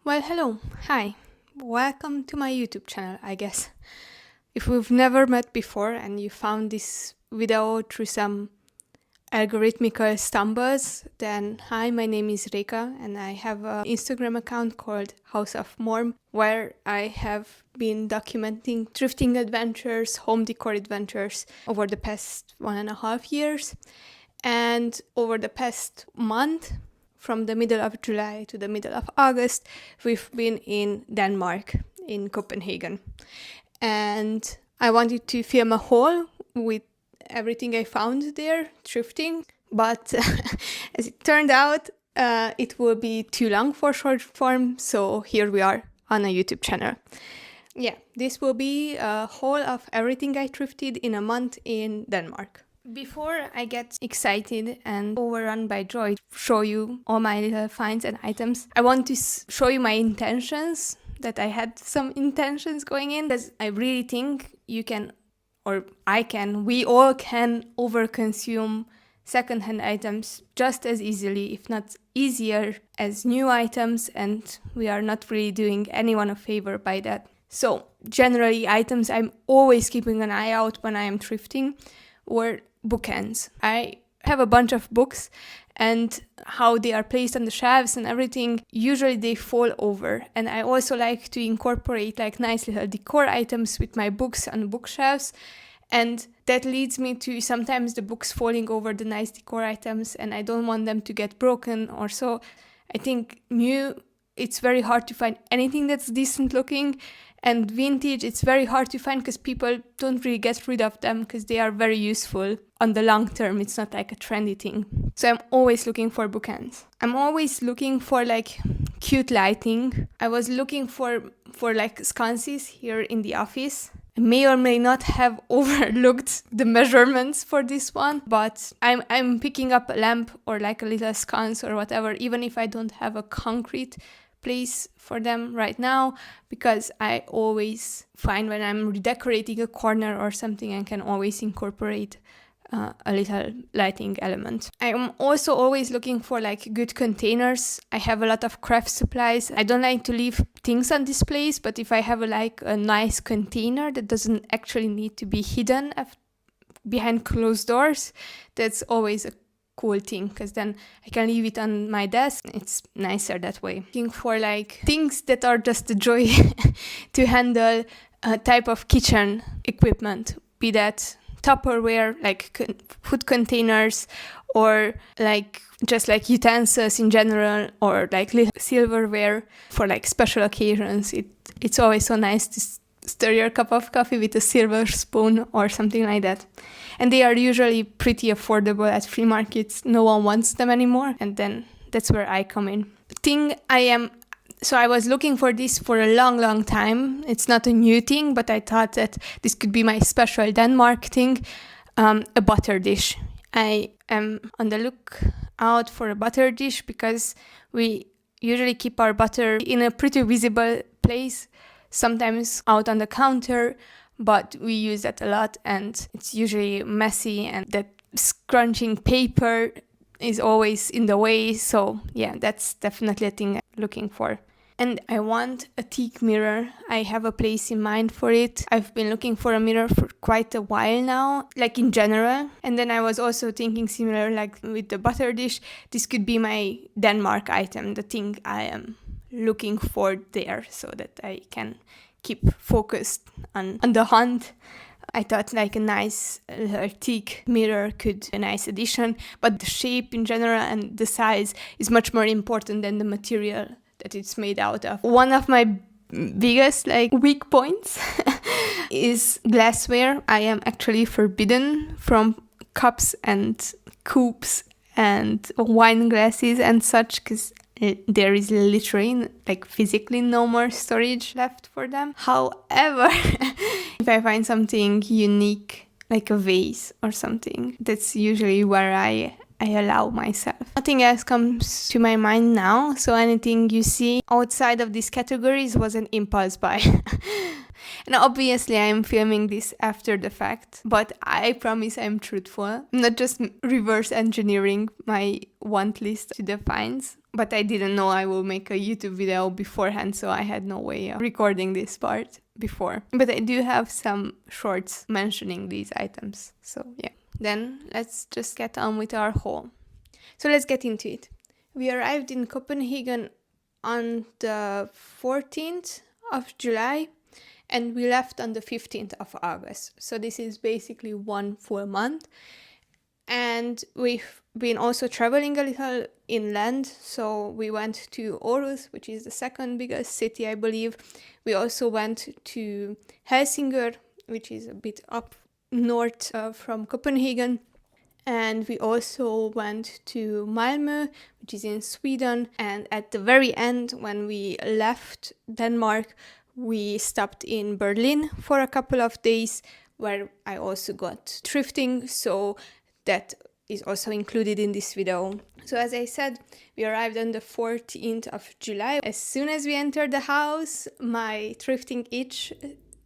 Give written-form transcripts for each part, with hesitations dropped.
Well, hello, hi, welcome to my YouTube channel, I guess. If we've never met before and you found this video through some algorithmical stumbles, then hi, my name is Reka and I have an Instagram account called House of Morm where I have been documenting thrifting adventures, home decor adventures over the past 1.5 years. And over the past month, from the middle of July to the middle of August, we've been in Denmark, in Copenhagen. And I wanted to film a haul with everything I found there, thrifting. But as it turned out, it will be too long for short form, so here we are on a YouTube channel. Yeah, this will be a haul of everything I thrifted in a month in Denmark. Before I get excited and overrun by joy to show you all my little finds and items, I want to show you my intentions, that I had some intentions going in, because I really think you can, or I can, we all can overconsume secondhand items just as easily, if not easier, as new items, and we are not really doing anyone a favor by that. So generally items I'm always keeping an eye out when I am thrifting were bookends. I have a bunch of books, and how they are placed on the shelves and everything, usually they fall over. And I also like to incorporate like nice little decor items with my books on bookshelves. And that leads me to sometimes the books falling over the nice decor items, and I don't want them to get broken or so. I think it's very hard to find anything that's decent looking, and vintage, it's very hard to find because people don't really get rid of them because they are very useful on the long term. It's not like a trendy thing. So I'm always looking for bookends. I'm always looking for like cute lighting. I was looking for like sconces here in the office. I may or may not have overlooked the measurements for this one, but I'm picking up a lamp or like a little sconce or whatever, even if I don't have a concrete place for them right now, because I always find when I'm redecorating a corner or something, I can always incorporate a little lighting element. I'm also always looking for like good containers. I have a lot of craft supplies. I don't like to leave things on displays, but if I have a nice container that doesn't actually need to be hidden behind closed doors, that's always a cool thing, because then I can leave it on my desk. It's nicer that way. Looking for like things that are just a joy to handle a type of kitchen equipment, be that Tupperware, like food containers, or like just like utensils in general, or like little silverware for like special occasions. It's always so nice to stir your cup of coffee with a silver spoon or something like that. And they are usually pretty affordable at flea markets. No one wants them anymore, and then that's where I come in. So I was looking for this for a long time. It's not a new thing, but I thought that this could be my special Denmark thing, a butter dish. I am on the lookout for a butter dish because we usually keep our butter in a pretty visible place, sometimes out on the counter, but we use that a lot and it's usually messy, and that scrunching paper is always in the way. So yeah, that's definitely a thing I'm looking for. And I want a teak mirror. I have a place in mind for it. I've been looking for a mirror for quite a while now, like in general. And then I was also thinking similar, like with the butter dish, this could be my Denmark item, the thing I am looking for there, so that I can keep focused on the hunt. I thought like a nice teak mirror could be a nice addition, but the shape in general and the size is much more important than the material that it's made out of. One of my biggest weak points is glassware. I am actually forbidden from cups and coupes and wine glasses and such, because there is literally physically no more storage left for them. However, if I find something unique like a vase or something, that's usually where I I allow myself. Nothing else comes to my mind now, so anything you see outside of these categories was an impulse buy. And obviously I'm filming this after the fact, but I promise I'm truthful. I'm not just reverse engineering my want list to the finds, but I didn't know I will make a YouTube video beforehand, so I had no way of recording this part before. But I do have some shorts mentioning these items, so yeah. Then let's just get on with our haul. So let's get into it. We arrived in Copenhagen on the 14th of July and we left on the 15th of August. So this is basically 1 full month. And we've been also traveling a little inland. So we went to Aarhus, which is the second biggest city, I believe. We also went to Helsingør, which is a bit up north from Copenhagen. And we also went to Malmö, which is in Sweden. And at the very end, when we left Denmark, we stopped in Berlin for a couple of days, where I also got thrifting, so that is also included in this video. So as I said, we arrived on the 14th of July. As soon as we entered the house, my thrifting itch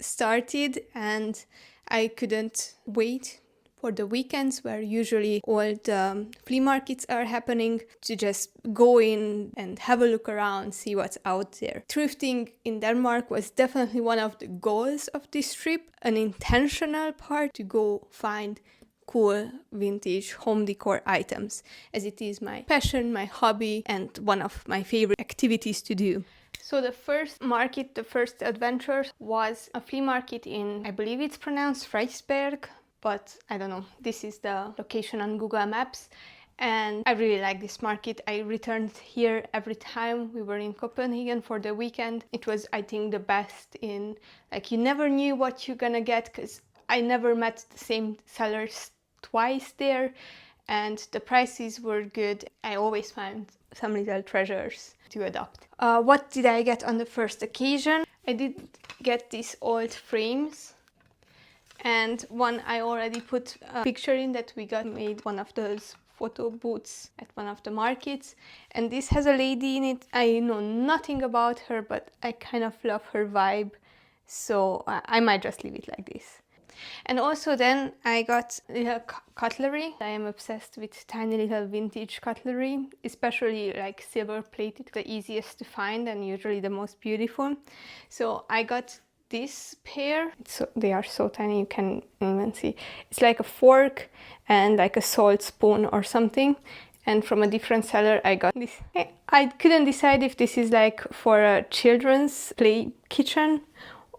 started and I couldn't wait for the weekends, where usually all the flea markets are happening, to just go in and have a look around, see what's out there. Thrifting in Denmark was definitely one of the goals of this trip, an intentional part to go find cool vintage home decor items, as it is my passion, my hobby, and one of my favorite activities to do. So the first market, the first adventure, was a flea market in, I believe it's pronounced Freisberg, but I don't know. This is the location on Google Maps. And I really like this market. I returned here every time we were in Copenhagen for the weekend. It was, I think, the best in, like, you never knew what you're gonna get, because I never met the same sellers twice there. And the prices were good. I always found some little treasures to adopt. What did I get on the first occasion? I did get these old frames. And one I already put a picture in, that we got made one of those photo booths at one of the markets. And this has a lady in it. I know nothing about her, but I kind of love her vibe. So I might just leave it like this. And also then I got little cutlery. I am obsessed with tiny little vintage cutlery, especially like silver plated, the easiest to find and usually the most beautiful. So I got this pair. They are so tiny you can't even see. It's like a fork and like a salt spoon or something. And from a different seller I got this. I couldn't decide if this is like for a children's play kitchen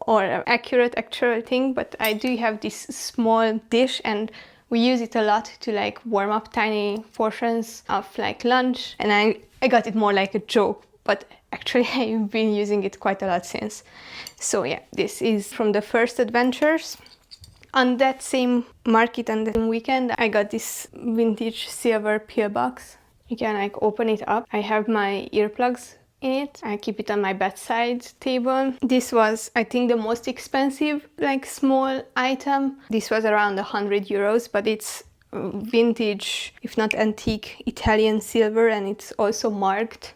or an accurate actual thing, but I do have this small dish and we use it a lot to like warm up tiny portions of like lunch. And I got it more like a joke, but actually I've been using it quite a lot since. So yeah, this is from the first adventures. On that same market on the same weekend, I got this vintage silver pill box. You can like open it up. I have my earplugs in it. I keep it on my bedside table. This was, I think, the most expensive like small item. This was around 100 euros, but it's vintage, if not antique, Italian silver, and it's also marked.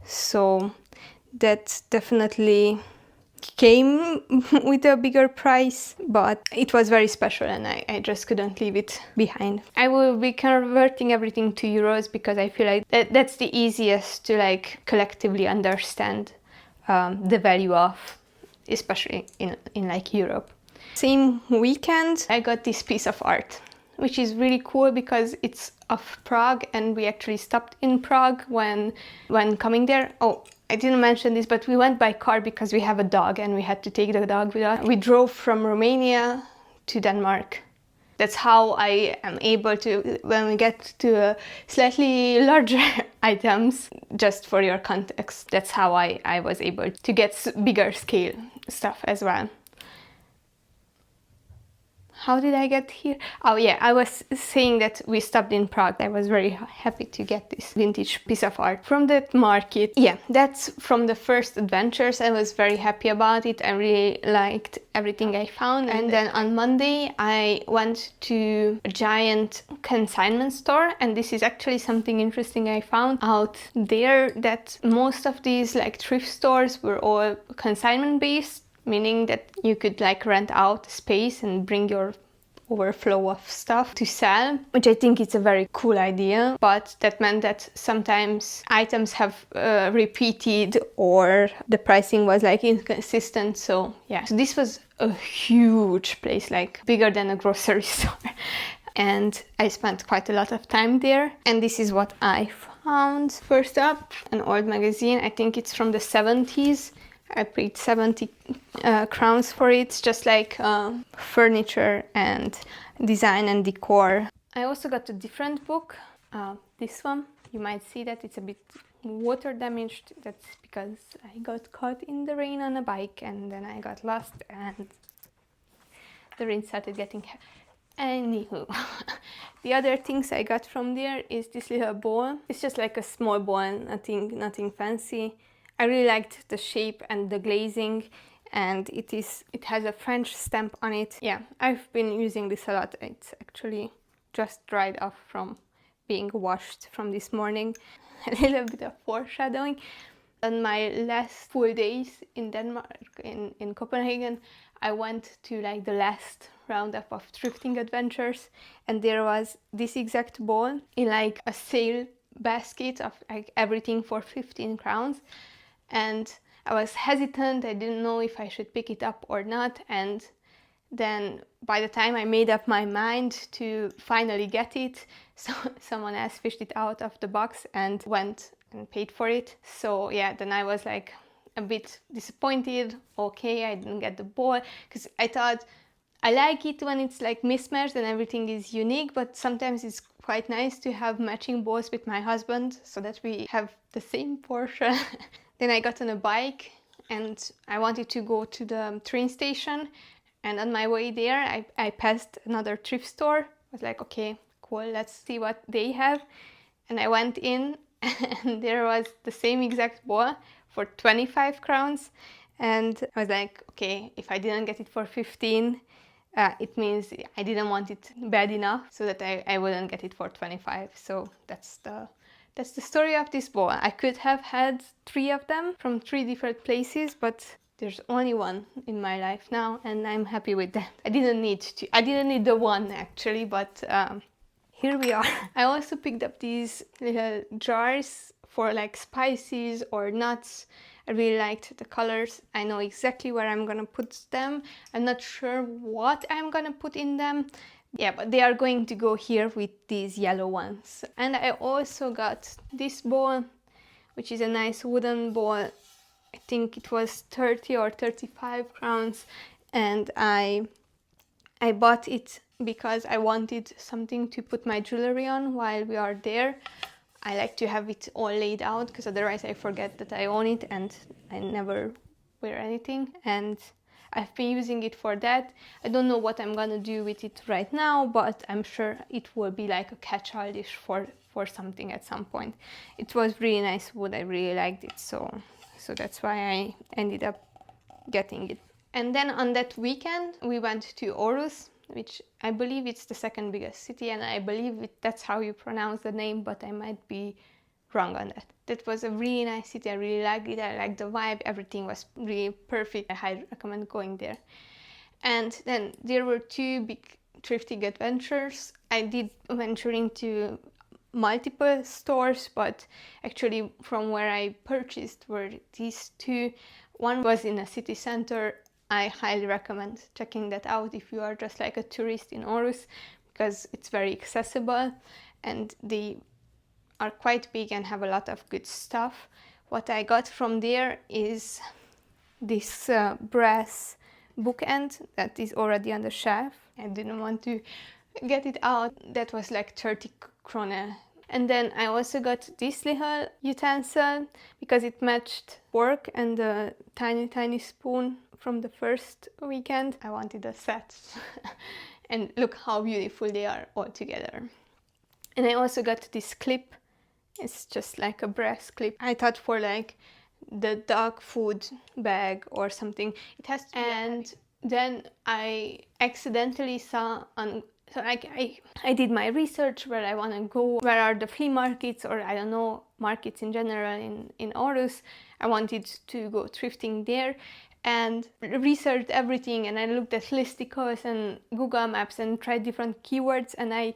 So that definitely came with a bigger price, but it was very special and I just couldn't leave it behind. I will be converting everything to euros because I feel like that's the easiest to like collectively understand the value of, especially in like Europe. Same weekend I got this piece of art, which is really cool because it's of Prague and we actually stopped in Prague when coming there. Oh, I didn't mention this, but we went by car because we have a dog and we had to take the dog with us. We drove from Romania to Denmark. That's how I am able to, when we get to slightly larger items, just for your context, that's how I was able to get bigger scale stuff as well. how did I get here? Oh yeah, I was saying that we stopped in Prague. I was very happy to get this vintage piece of art from that market. Yeah, that's from the first adventures. I was very happy about it. I really liked everything I found. And then on Monday, I went to a giant consignment store, and this is actually something interesting I found out there, that most of these like thrift stores were all consignment based, meaning that you could like rent out space and bring your overflow of stuff to sell, which I think is a very cool idea. But that meant that sometimes items have repeated, or the pricing was like inconsistent. So yeah, so this was a huge place, like bigger than a grocery store. And I spent quite a lot of time there. And this is what I found. First up, an old magazine. I think it's from the 70s. I paid 70 crowns for it. It's just like furniture and design and decor. I also got a different book, this one. You might see that it's a bit water damaged. That's because I got caught in the rain on a bike, and then I got lost and the rain started getting heavy. Anywho, the other things I got from there is this little bowl. It's just like a small bowl, nothing fancy. I really liked the shape and the glazing, and it has a French stamp on it. Yeah, I've been using this a lot. It's actually just dried off from being washed from this morning. A little bit of foreshadowing. On my last full days in Denmark, in Copenhagen, I went to like the last roundup of thrifting adventures, and there was this exact bowl in like a sale basket of like everything for 15 crowns. And I was hesitant. I didn't know if I should pick it up or not. And then by the time I made up my mind to finally get it, so someone else fished it out of the box and went and paid for it. So yeah, then I was like a bit disappointed. Okay, I didn't get the bowl, because I thought I like it when it's like mismatched and everything is unique, but sometimes it's quite nice to have matching bowls with my husband so that we have the same portion. Then I got on a bike and I wanted to go to the train station, and on my way there I passed another thrift store. I was like, okay, cool, let's see what they have. And I went in and there was the same exact bowl for 25 crowns, and I was like, okay, if I didn't get it for 15, it means I didn't want it bad enough so that I wouldn't get it for 25. So that's the story of this bowl. I could have had 3 of them from 3 different places, but there's only one in my life now, and I'm happy with that. I didn't need the one actually, but here we are. I also picked up these little jars for like spices or nuts. I really liked the colors. I know exactly where I'm gonna put them. I'm not sure what I'm gonna put in them. Yeah, but they are going to go here with these yellow ones. And I also got this bowl, which is a nice wooden bowl. I think it was 30 or 35 crowns, and I bought it because I wanted something to put my jewelry on while we are there. I like to have it all laid out, because otherwise I forget that I own it and I never wear anything. And I've been using it for that. I don't know what I'm gonna do with it right now, but I'm sure it will be like a catch-all dish for something at some point. It was really nice wood. I really liked it, so that's why I ended up getting it. And then on that weekend we went to Aarhus, which I believe it's the second biggest city, and I believe that's how you pronounce the name, but I might be wrong on that. That was a really nice city. I really liked it. I liked the vibe. Everything was really perfect. I highly recommend going there. And then there were 2 big thrifting adventures. I did venture into multiple stores, but actually from where I purchased were these 2. One was in a city center. I highly recommend checking that out if you are just like a tourist in Aarhus, because it's very accessible and they are quite big and have a lot of good stuff. What I got from there is this brass bookend that is already on the shelf. I didn't want to get it out. That was like 30 krone. And then I also got this little utensil because it matched fork and the tiny spoon from the first weekend. I wanted a set. And look how beautiful they are all together. And I also got this clip. It's just like a brass clip. I thought for like the dog food bag or something. It has to. And then I accidentally saw on, so like I did my research where I want to go, where are the flea markets, or I don't know, markets in general in Aarhus. I wanted to go thrifting there and researched everything, and I looked at listicles and Google Maps and tried different keywords, and I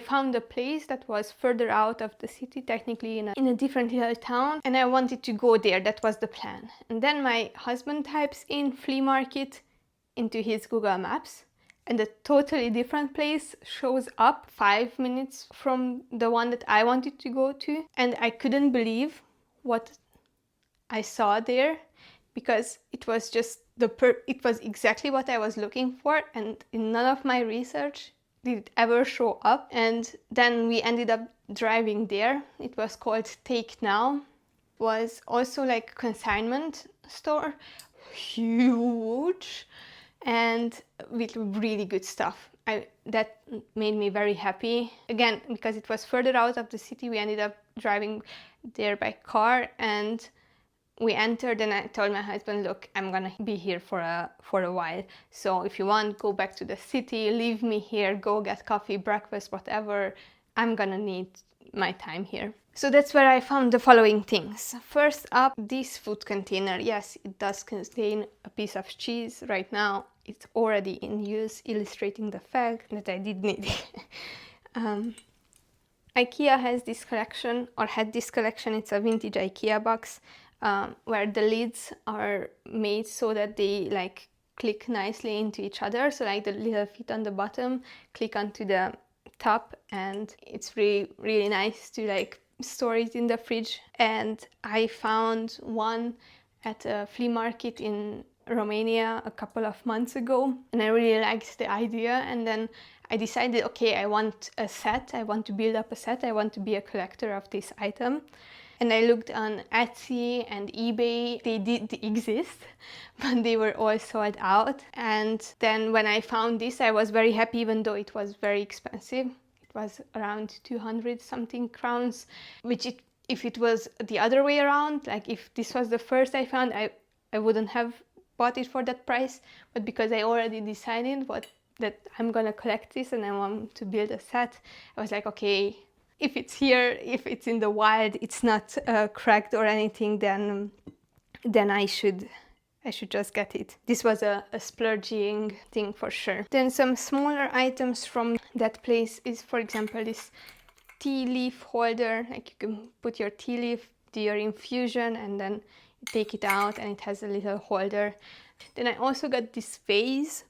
found a place that was further out of the city, technically in a different little town, and I wanted to go there. That was the plan. And then my husband types in flea market into his Google Maps, and a totally different place shows up 5 minutes from the one that I wanted to go to, and I couldn't believe what I saw there, because it was just it was exactly what I was looking for, and in none of my research did it ever show up. And then we ended up driving there. It was called Take Now. It was also like a consignment store, huge, and with really good stuff. That made me very happy. Again, because it was further out of the city, we ended up driving there by car, and we entered, and I told my husband, look, I'm gonna be here for a while, so if you want, go back to the city, leave me here, go get coffee, breakfast, whatever. I'm gonna need my time here. So that's where I found the following things. First up, this food container. Yes, it does contain a piece of cheese. Right now it's already in use, illustrating the fact that I did need it. IKEA has this collection, or had this collection. It's a vintage IKEA box, where the lids are made so that they like click nicely into each other. So like the little feet on the bottom click onto the top, and it's really, really nice to like store it in the fridge. And I found one at a flea market in Romania a couple of months ago, and I really liked the idea. And then I decided, okay, I want a set, I want to build up a set, I want to be a collector of this item. And I looked on Etsy and eBay. They did exist, but they were all sold out. And then when I found this, I was very happy, even though it was very expensive. It was around 200 something crowns, which if it was the other way around, like if this was the first I found, I wouldn't have bought it for that price. But because I already decided that I'm gonna collect this and I want to build a set, I was like, okay, if it's here, if it's in the wild, it's not cracked or anything, then I should just get it. This was a splurging thing for sure. Then some smaller items from that place is, for example, this tea leaf holder. Like you can put your tea leaf, do your infusion, and then take it out, and it has a little holder. Then I also got this vase.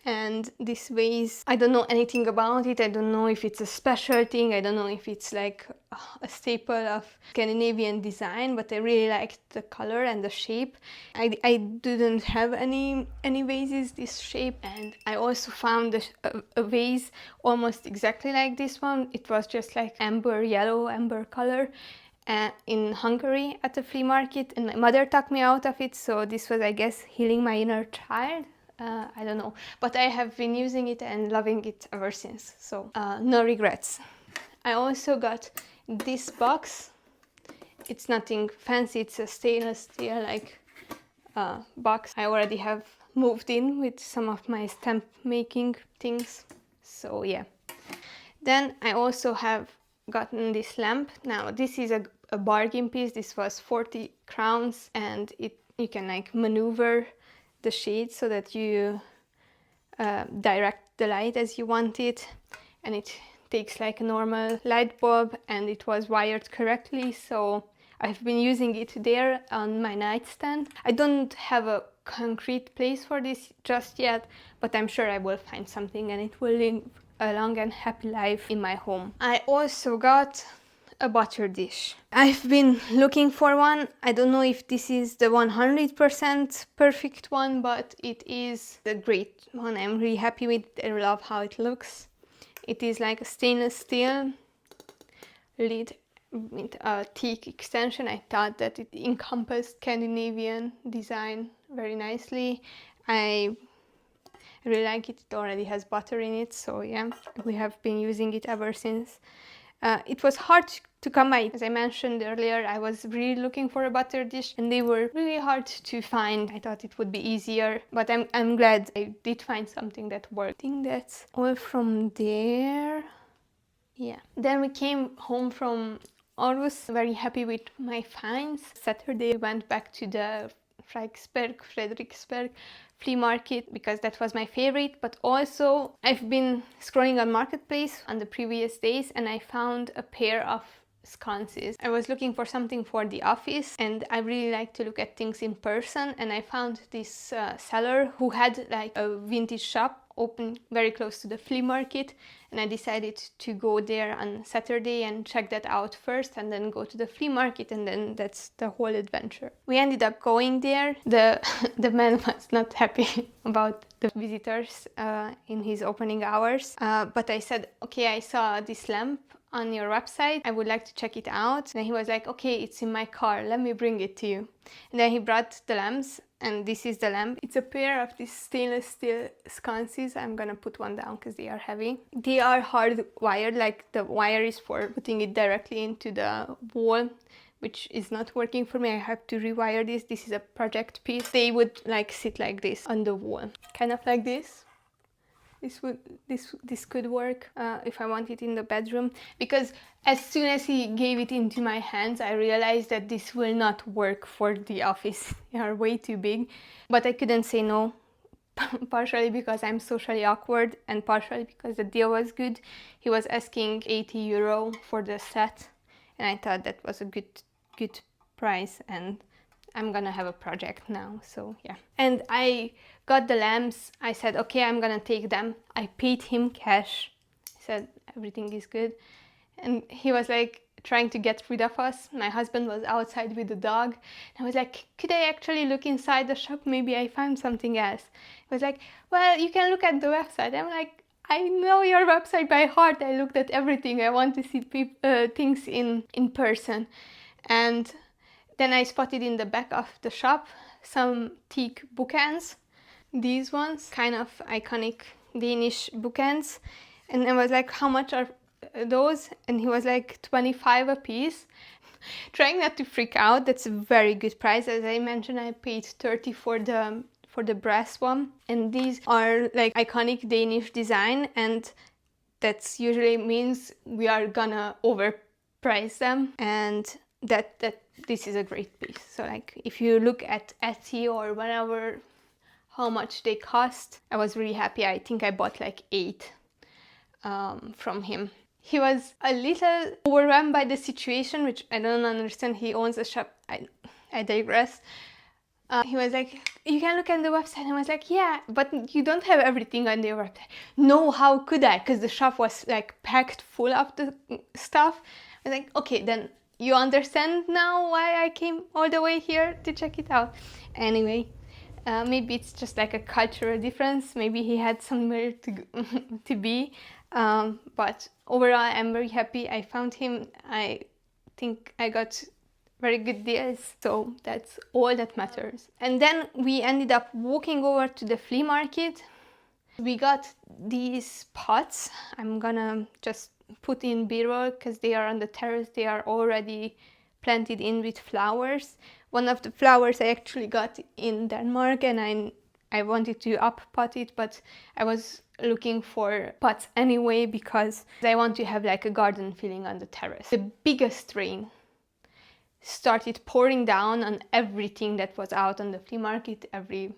And this vase, I don't know anything about it. I don't know if it's a special thing. I don't know if it's like a staple of Scandinavian design, but I really liked the color and the shape. I didn't have any vases this shape, and I also found a vase almost exactly like this one. It was just like yellow amber color. In Hungary at a flea market, and my mother took me out of it, so this was, I guess, healing my inner child. I don't know, but I have been using it and loving it ever since, so no regrets. I also got this box. It's nothing fancy, it's a stainless steel box. I already have moved in with some of my stamp making things, so yeah. Then I also have gotten this lamp. Now this is a bargain piece. This was 40 crowns, and you can like maneuver the shade so that you direct the light as you want it, and it takes like a normal light bulb, and it was wired correctly, so I've been using it there on my nightstand. I don't have a concrete place for this just yet, but I'm sure I will find something, and it will live a long and happy life in my home. I also got a butter dish. I've been looking for one. I don't know if this is the 100% perfect one, but it is the great one. I'm really happy with it. I love how it looks. It is like a stainless steel lid with a teak extension. I thought that it encompassed Scandinavian design very nicely. I I really like it. It already has butter in it, so yeah, we have been using it ever since. It was hard to come by. As I mentioned earlier, I was really looking for a butter dish and they were really hard to find. I thought it would be easier, but I'm glad I did find something that worked. I think that's all from there. Yeah. Then we came home from Aarhus, very happy with my finds. Saturday we went back to the Frederiksberg flea market because that was my favorite, but also I've been scrolling on Marketplace on the previous days and I found a pair of sconces. I was looking for something for the office and I really like to look at things in person, and I found this seller who had like a vintage shop open very close to the flea market, and I decided to go there on Saturday and check that out first and then go to the flea market, and then that's the whole adventure. We ended up going there. The man was not happy about the visitors in his opening hours, but I said, okay, I saw this lamp on your website, I would like to check it out. And he was like, okay, it's in my car, let me bring it to you. And then he brought the lamps, and this is the lamp. It's a pair of these stainless steel sconces. I'm gonna put one down because they are heavy. They are hard wired, like the wire is for putting it directly into the wall, which is not working for me. I have to rewire this. This is a project piece. They would like sit like this on the wall, kind of like this. This could work if I want it in the bedroom, because as soon as he gave it into my hands I realized that this will not work for the office. They are way too big, but I couldn't say no, partially because I'm socially awkward and partially because the deal was good. He was asking 80 euro for the set and I thought that was a good price, and I'm gonna have a project now, so yeah. And I got the lamps. I said, okay, I'm gonna take them. I paid him cash. I said, everything is good. And he was like trying to get rid of us. My husband was outside with the dog. And I was like, could I actually look inside the shop? Maybe I found something else. He was like, well, you can look at the website. I'm like, I know your website by heart. I looked at everything. I want to see things in person. And then I spotted in the back of the shop some teak bookends. These ones, kind of iconic Danish bookends. And I was like, how much are those? And he was like 25 a piece. Trying not to freak out, that's a very good price. As I mentioned, I paid 30 for the brass one. And these are like iconic Danish design, and that usually means we are gonna overprice them, and that this is a great piece. So like if you look at Etsy or whatever, how much they cost, I was really happy. I think I bought like 8 from him. He was a little overwhelmed by the situation, which I don't understand. He owns a shop. I digress. He was like, you can look at the website. And I was like, yeah, but you don't have everything on your website. No, how could I? Because the shop was like packed full of the stuff. I was like, okay, then you understand now why I came all the way here to check it out. Anyway, maybe it's just like a cultural difference. Maybe he had somewhere to be. But overall, I'm very happy I found him. I think I got very good deals, so that's all that matters. And then we ended up walking over to the flea market. We got these pots. I'm gonna just put in B-roll because they are on the terrace. They are already planted in with flowers. One of the flowers I actually got in Denmark, and I wanted to up-pot it, but I was looking for pots anyway because I want to have like a garden feeling on the terrace. The biggest rain started pouring down on everything that was out on the flea market. Every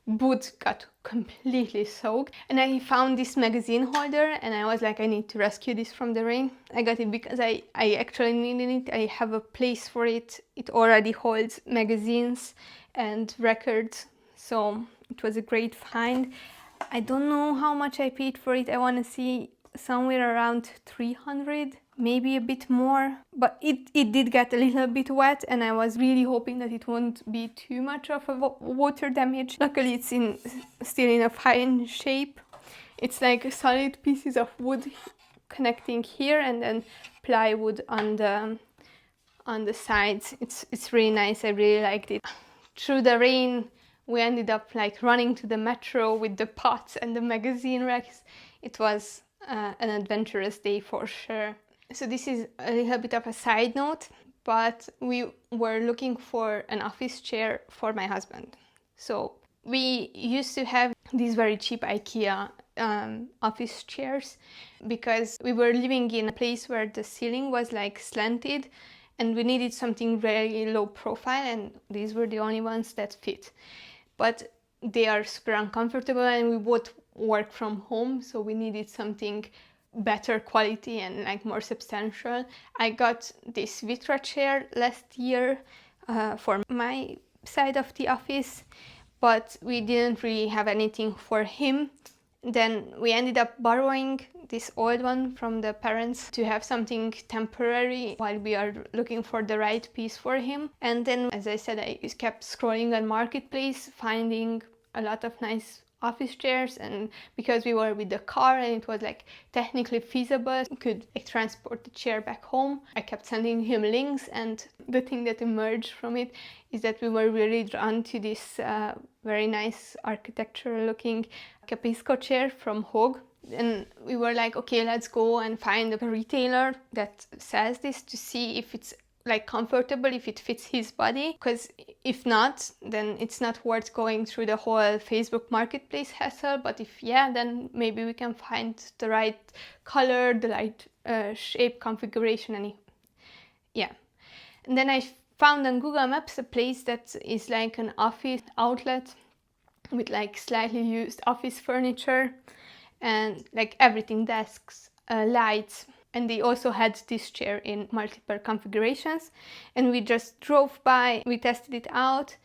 booth got completely soaked, and I found this magazine holder and I was like, I need to rescue this from the rain. I got it because I actually needed it. I have a place for it. It already holds magazines and records, so it was a great find. I don't know how much I paid for it. I want to see somewhere around 300, maybe a bit more, but it did get a little bit wet, and I was really hoping that it won't be too much of a water damage. Luckily it's still in a fine shape. It's like solid pieces of wood connecting here and then plywood on the sides. It's really nice. I really liked it. Through the rain We ended up like running to the metro with the pots and the magazine racks. It was an adventurous day for sure. So this is a little bit of a side note, but we were looking for an office chair for my husband. So we used to have these very cheap IKEA office chairs because we were living in a place where the ceiling was like slanted and we needed something very low profile, and these were the only ones that fit. But they are super uncomfortable and we both work from home, so we needed something better quality and like more substantial. I got this Vitra chair last year for my side of the office, but we didn't really have anything for him. Then we ended up borrowing this old one from the parents to have something temporary while we are looking for the right piece for him. And then, as I said, I kept scrolling on Marketplace, finding a lot of nice office chairs, and because we were with the car and it was like technically feasible, we could like, transport the chair back home. I kept sending him links, and the thing that emerged from it is that we were really drawn to this very nice architectural looking Capisco chair from Hogue. And we were like, okay, let's go and find a retailer that sells this to see if it's like comfortable, if it fits his body, because if not, then it's not worth going through the whole Facebook Marketplace hassle. But if yeah, then maybe we can find the right color, the right shape, configuration, and yeah. And then I found on Google Maps a place that is like an office outlet with like slightly used office furniture and like everything, desks, lights. And they also had this chair in multiple configurations. And we just drove by, we tested it out,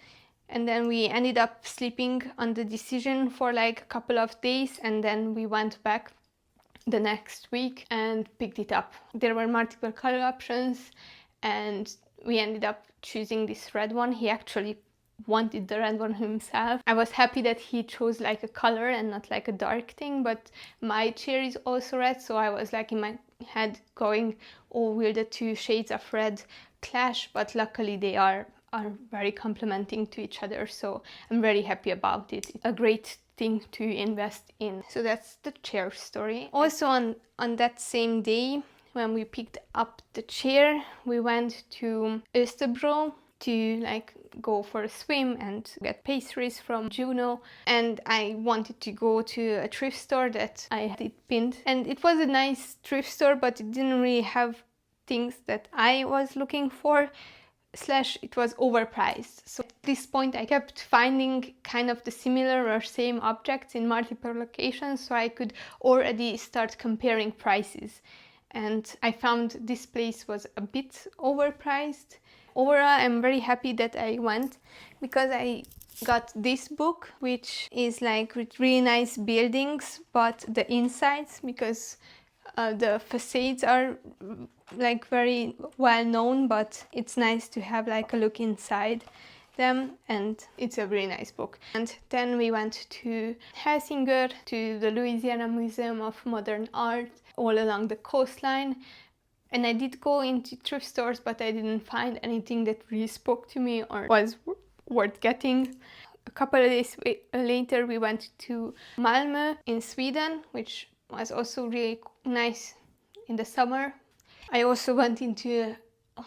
and then we ended up sleeping on the decision for like a couple of days, and then we went back the next week and picked it up. There were multiple color options, and we ended up choosing this red one. He actually wanted the red one himself. I was happy that he chose like a color and not like a dark thing, but my chair is also red, so I was like in my head going, oh, will the two shades of red clash? But luckily they are very complementing to each other, so I'm very happy about it. It's a great thing to invest in. So that's the chair story. Also on that same day when we picked up the chair, we went to Österbro to like go for a swim and get pastries from Juno, and I wanted to go to a thrift store that I had it pinned, and it was a nice thrift store, but it didn't really have things that I was looking for, slash it was overpriced. So at this point I kept finding kind of the similar or same objects in multiple locations, so I could already start comparing prices, and I found this place was a bit overpriced. Overall, I'm very happy that I went because I got this book, which is like with really nice buildings, but the insides, because the facades are like very well known, but it's nice to have like a look inside them, and it's a really nice book. And then we went to Helsingør, to the Louisiana Museum of Modern Art, all along the coastline. And I did go into thrift stores, but I didn't find anything that really spoke to me or was worth getting. A couple of days later, we went to Malmö in Sweden, which was also really nice in the summer. I also went into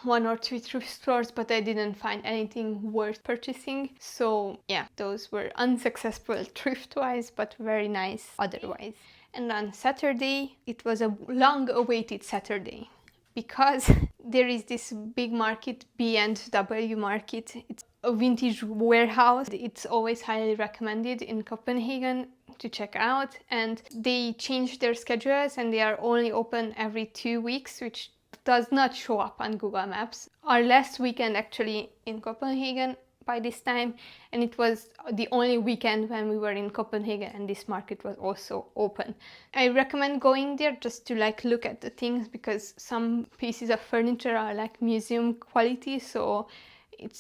1 or 2 thrift stores, but I didn't find anything worth purchasing. So yeah, those were unsuccessful thrift-wise, but very nice otherwise. And on Saturday, it was a long-awaited Saturday, because there is this big market, B&W market. It's a vintage warehouse. It's always highly recommended in Copenhagen to check out, and they change their schedules and they are only open every 2 weeks, which does not show up on Google Maps. Our last weekend actually in Copenhagen by this time, and it was the only weekend when we were in Copenhagen and this market was also open. I recommend going there just to like look at the things, because some pieces of furniture are like museum quality, so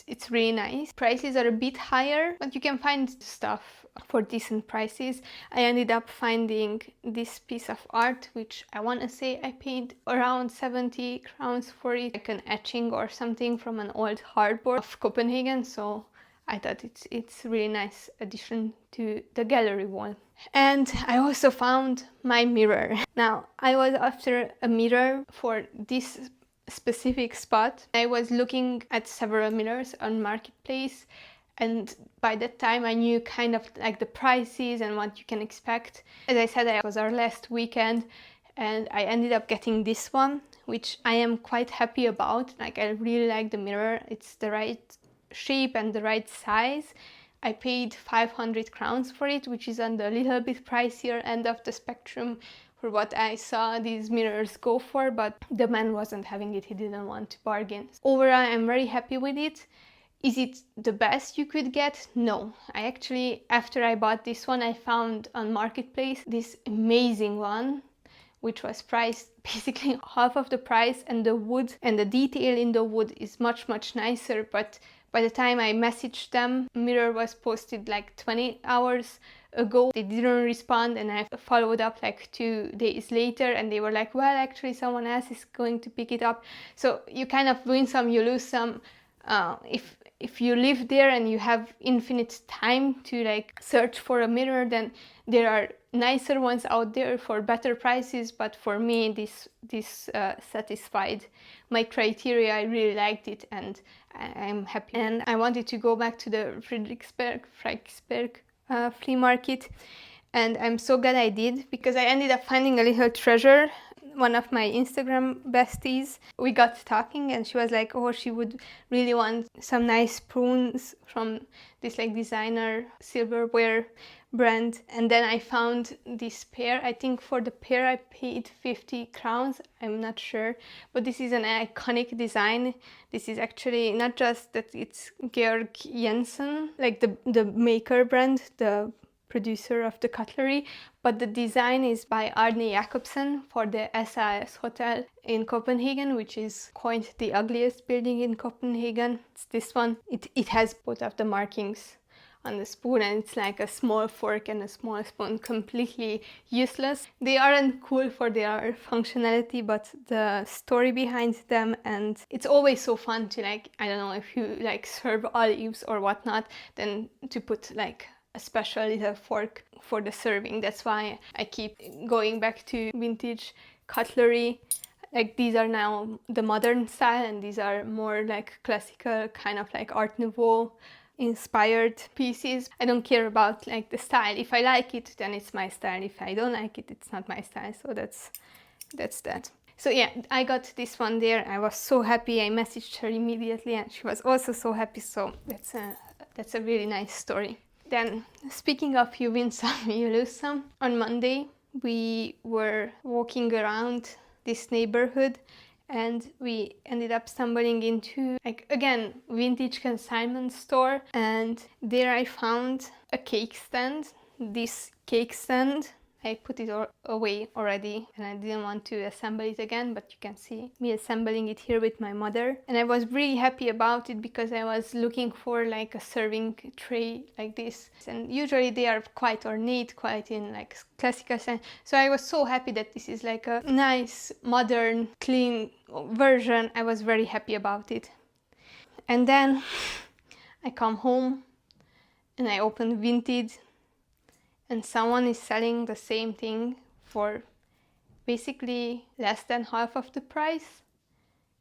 it's really nice. Prices are a bit higher, but you can find stuff for decent prices. I ended up finding this piece of art, which I want to say I paid around 70 crowns for it, like an etching or something from an old hardboard of Copenhagen, so I thought it's really nice addition to the gallery wall. And I also found my mirror. Now, I was after a mirror for this specific spot. I was looking at several mirrors on Marketplace, and by that time I knew kind of like the prices and what you can expect. As I said, it was our last weekend, and I ended up getting this one, which I am quite happy about. Like, I really like the mirror. It's the right shape and the right size. I paid 500 crowns for it, which is on the little bit pricier end of the spectrum for what I saw these mirrors go for, but the man wasn't having it. He didn't want to bargain. Overall, I'm very happy with it. Is it the best you could get? No. I actually, after I bought this one, I found on Marketplace this amazing one, which was priced basically half of the price, and the wood and the detail in the wood is much nicer. But by the time I messaged them, mirror was posted like 20 hours ago. They didn't respond, and I followed up like 2 days later, and they were like, well, actually someone else is going to pick it up. So you kind of win some, you lose some. If you live there and you have infinite time to like search for a mirror, then there are nicer ones out there for better prices. But for me, this satisfied my criteria. I really liked it, and I'm happy. And I wanted to go back to the Frederiksberg flea market, and I'm so glad I did, because I ended up finding a little treasure. One of my Instagram besties, we got talking, and she was like, oh, she would really want some nice spoons from this like designer silverware brand. And then I found this pair. I think for the pair I paid 50 crowns, I'm not sure, but this is an iconic design. This is actually not just that it's Georg Jensen, like the maker brand, the producer of the cutlery, but the design is by Arne Jacobsen for the SAS Hotel in Copenhagen, which is quite the ugliest building in Copenhagen. It's this one. It has both of the markings on the spoon, and it's like a small fork and a small spoon, completely useless. They aren't cool for their functionality, but the story behind them, and it's always so fun to like, I don't know, if you like serve olives or whatnot, then to put like a special little fork for the serving. That's why I keep going back to vintage cutlery. Like, these are now the modern style, and these are more like classical, kind of like Art Nouveau inspired pieces. I don't care about like the style. If I like it, then it's my style. If I don't like it, it's not my style. So that's that. So yeah, I got this one there. I was so happy. I messaged her immediately, and she was also so happy. So that's a really nice story. Then, speaking of you win some, you lose some. On Monday, we were walking around this neighborhood, and we ended up stumbling into, like, again, vintage consignment store. And there I found a cake stand. This cake stand, I put it away already, and I didn't want to assemble it again, but you can see me assembling it here with my mother. And I was really happy about it, because I was looking for like a serving tray like this. And usually they are quite ornate, quite in like classical sense. So I was so happy that this is like a nice, modern, clean version. I was very happy about it. And then I come home and I open Vinted, and someone is selling the same thing for basically less than half of the price.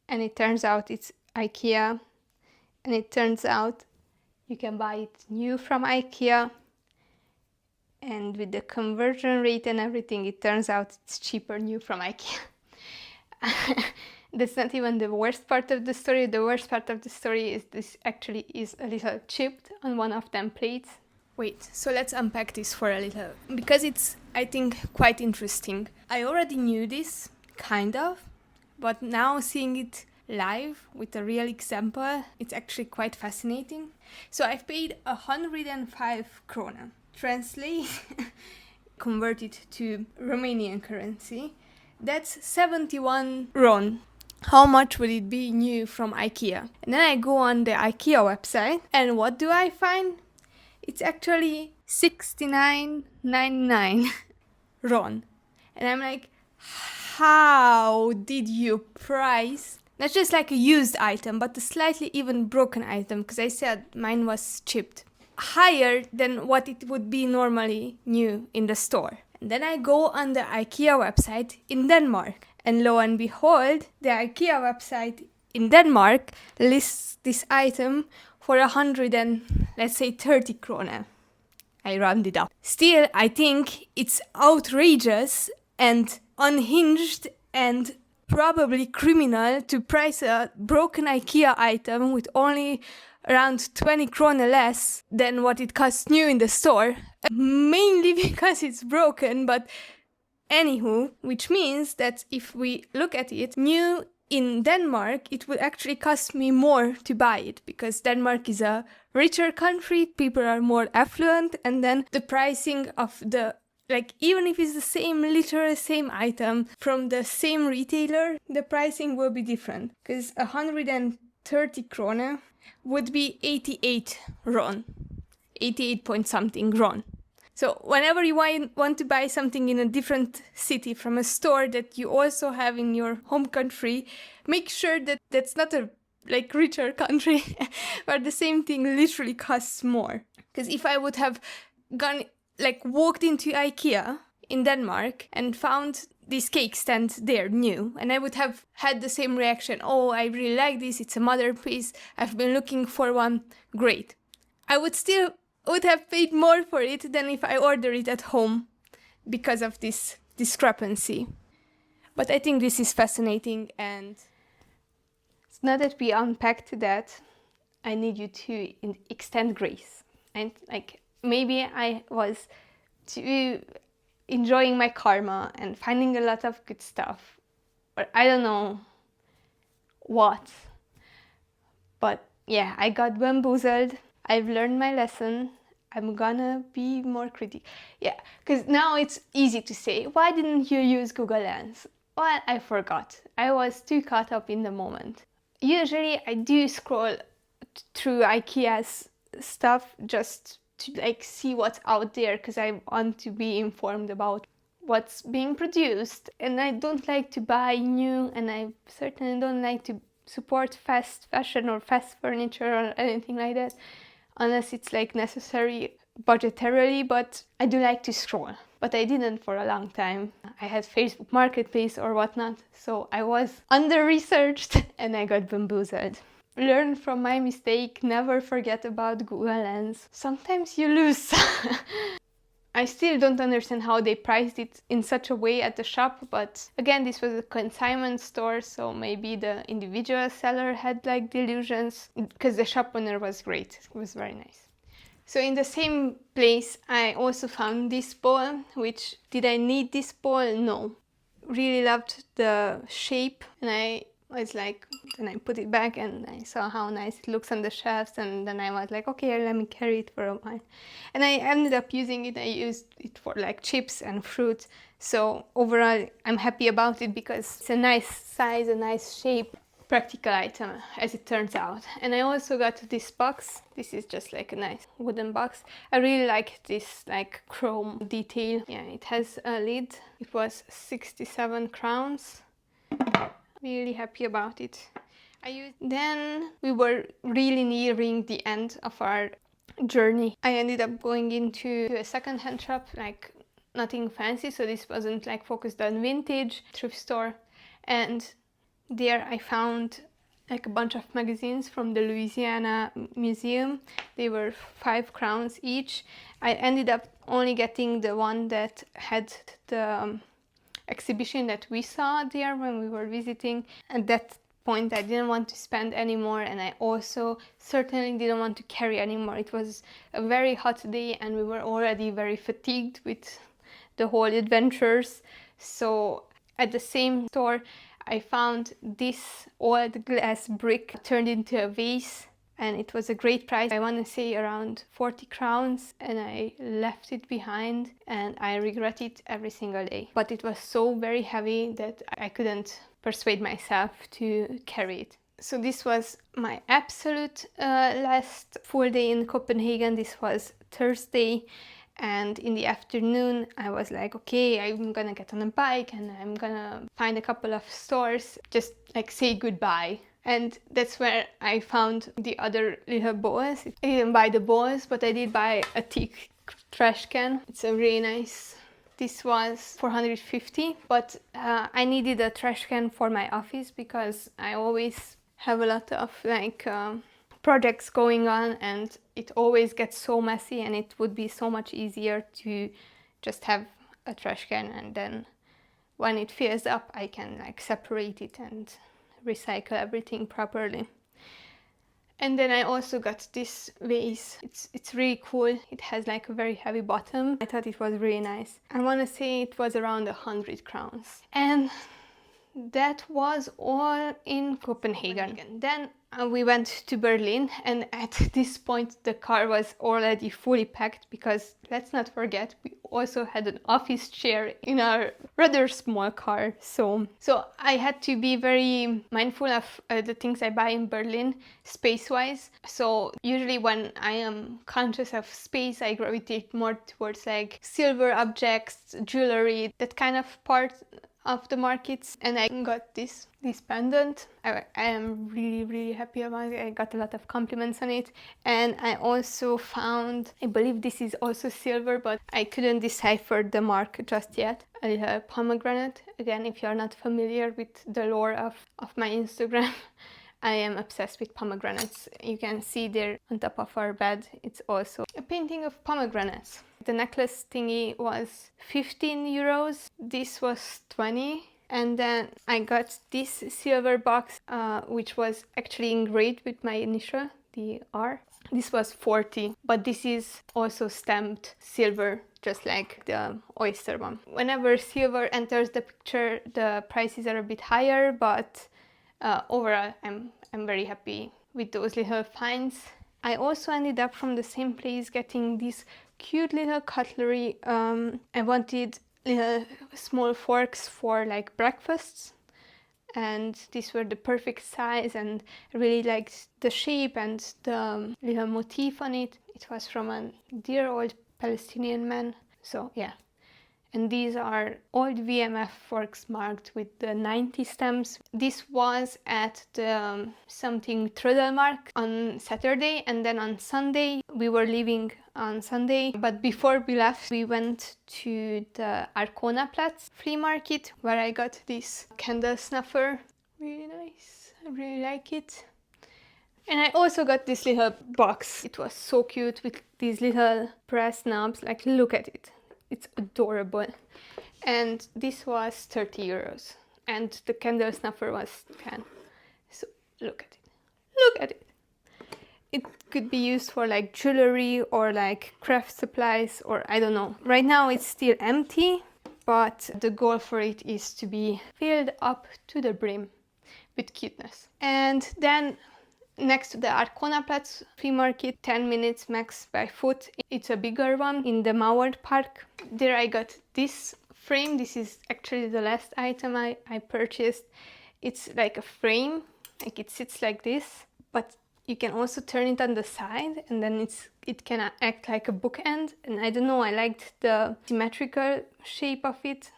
And it turns out it's IKEA, and it turns out you can buy it new from IKEA, and with the conversion rate and everything, it turns out it's cheaper new from IKEA. That's not even the worst part of the story. The worst part of the story is this actually is a little chipped on one of them plates. Wait, so let's unpack this for a little, because it's, I think, quite interesting. I already knew this, kind of, but now seeing it live with a real example, it's actually quite fascinating. So I've paid 105 krona. Translate, convert it to Romanian currency, that's 71 RON. How much would it be new from IKEA? And then I go on the IKEA website, and what do I find? It's actually 69.99 RON. And I'm like, how did you price? Not just like a used item, but a slightly even broken item, because I said mine was chipped. Higher than what it would be normally new in the store. And then I go on the IKEA website in Denmark. And lo and behold, the IKEA website in Denmark lists this item for 100 and, let's say, 30 krone. I rounded up. Still, I think it's outrageous and unhinged and probably criminal to price a broken IKEA item with only around 20 krone less than what it costs new in the store. Mainly because it's broken, but anywho, which means that if we look at it, new in Denmark, it would actually cost me more to buy it, because Denmark is a richer country, people are more affluent, and then the pricing of the, like, even if it's the same literal same item from the same retailer, the pricing will be different, because 130 krone would be 88 RON, 88 point something RON. So whenever you want to buy something in a different city from a store that you also have in your home country, make sure that that's not a like richer country where the same thing literally costs more. Because if I would have walked into IKEA in Denmark and found this cake stand there new, and I would have had the same reaction, oh, I really like this, it's a mother piece, I've been looking for one, great. I would have paid more for it than if I order it at home because of this discrepancy. But I think this is fascinating, and now that we unpacked that, I need you to extend grace. And maybe I was too enjoying my karma and finding a lot of good stuff, or I don't know what. But yeah, I got bamboozled. I've learned my lesson. I'm gonna be more critical. Yeah, because now it's easy to say, why didn't you use Google Lens? Well, I forgot. I was too caught up in the moment. Usually I do scroll through IKEA's stuff just to see what's out there, because I want to be informed about what's being produced. And I don't like to buy new, and I certainly don't like to support fast fashion or fast furniture or anything like that, unless it's necessary budgetarily. But I do like to scroll, but I didn't for a long time. I had Facebook Marketplace or whatnot, so I was under-researched and I got bamboozled. Learn from my mistake, never forget about Google Lens. Sometimes you lose. I still don't understand how they priced it in such a way at the shop, but again, this was a consignment store, so maybe the individual seller had delusions, because the shop owner was great. It was very nice. So in the same place, I also found this bowl, which, did I need this bowl? No. Really loved the shape, and I was then I put it back and I saw how nice it looks on the shelves, and then I was okay, let me carry it for a while. And I ended up using it. I used it for chips and fruit. So overall, I'm happy about it because it's a nice size, a nice shape, practical item, as it turns out. And I also got this box. This is just a nice wooden box. I really like this chrome detail. Yeah, it has a lid. It was 67 crowns. Really happy about it. Then we were really nearing the end of our journey. I ended up going into a second-hand shop, nothing fancy, so this wasn't focused on vintage, thrift store. And there I found a bunch of magazines from the Louisiana Museum. They were 5 crowns each. I ended up only getting the one that had the exhibition that we saw there when we were visiting. At that point, I didn't want to spend anymore, and I also certainly didn't want to carry anymore. It was a very hot day and we were already very fatigued with the whole adventures. So at the same store, I found this old glass brick turned into a vase, and it was a great price. I want to say around 40 crowns, and I left it behind and I regret it every single day. But it was so very heavy that I couldn't persuade myself to carry it. So this was my absolute last full day in Copenhagen. This was Thursday, And in the afternoon, I was like, okay, I'm gonna get on a bike and I'm gonna find a couple of stores, just like say goodbye. And that's where I found the other little balls. I didn't buy the balls, but I did buy a thick trash can. It's a really nice. This was 450, but I needed a trash can for my office because I always have a lot of like projects going on and it always gets so messy, and it would be so much easier to just have a trash can, and then when it fills up I can like separate it and recycle everything properly. And then I also got this vase. It's really cool. It has like a very heavy bottom. I thought it was really nice. I want to say it was around 100 crowns. And that was all in Copenhagen. Then we went to Berlin, and at this point the car was already fully packed because, let's not forget, we also had an office chair in our rather small car. So I had to be very mindful of the things I buy in Berlin space-wise. So usually when I am conscious of space, I gravitate more towards like silver objects, jewelry, that kind of part of the markets. And I got this pendant. I am really happy about it. I got a lot of compliments on it. And I also found, I believe this is also silver, but I couldn't decipher the mark just yet, a little pomegranate. Again, if you're not familiar with the lore of my Instagram, I am obsessed with pomegranates. You can see there on top of our bed. It's also a painting of pomegranates. The necklace thingy was 15 euros. This was 20. And then I got this silver box, which was actually engraved with my initial, the R. This was 40, but this is also stamped silver, just like the oyster one. Whenever silver enters the picture, the prices are a bit higher, but overall, I'm very happy with those little finds. I also ended up from the same place getting this cute little cutlery. I wanted little small forks for like breakfasts, and these were the perfect size, and I really liked the shape and the little motif on it. It was from a dear old Palestinian man. So yeah. And these are old VMF forks marked with the 90 stamps. This was at the something Trödelmark on Saturday, and then on Sunday, we were leaving on Sunday. But before we left, we went to the Arkonaplatz flea market, where I got this candle snuffer. Really nice. I really like it. And I also got this little box. It was so cute with these little brass knobs. Like, look at it. It's adorable. And this was 30 euros. And the candle snuffer was 10. So look at it. Look at it. It could be used for like jewelry or like craft supplies, or I don't know. Right now it's still empty, but the goal for it is to be filled up to the brim with cuteness. And then next to the Arkonaplatz flea market, 10 minutes max by foot. It's a bigger one in the Mauer Park. There I got this frame. This is actually the last item I purchased. It's like a frame, like it sits like this, but you can also turn it on the side, and then it can act like a bookend. And I don't know, I liked the symmetrical shape of it.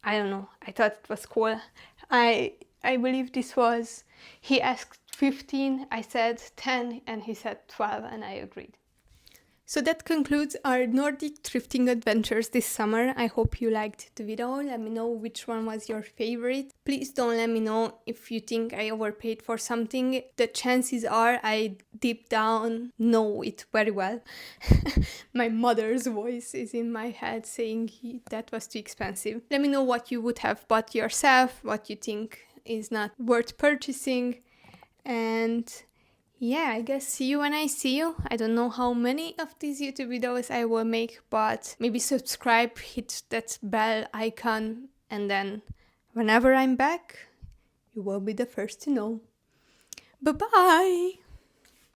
I don't know, I thought it was cool. I believe this was, he asked 15, I said 10, and he said 12, and I agreed. So that concludes our Nordic thrifting adventures this summer. I hope you liked the video. Let me know which one was your favorite. Please don't let me know if you think I overpaid for something. The chances are I deep down know it very well. My mother's voice is in my head saying that was too expensive. Let me know what you would have bought yourself, what you think is not worth purchasing. And yeah, I guess see you when I see you. I don't know how many of these YouTube videos I will make, but maybe subscribe, hit that bell icon, and then whenever I'm back, you will be the first to know. Bye-bye!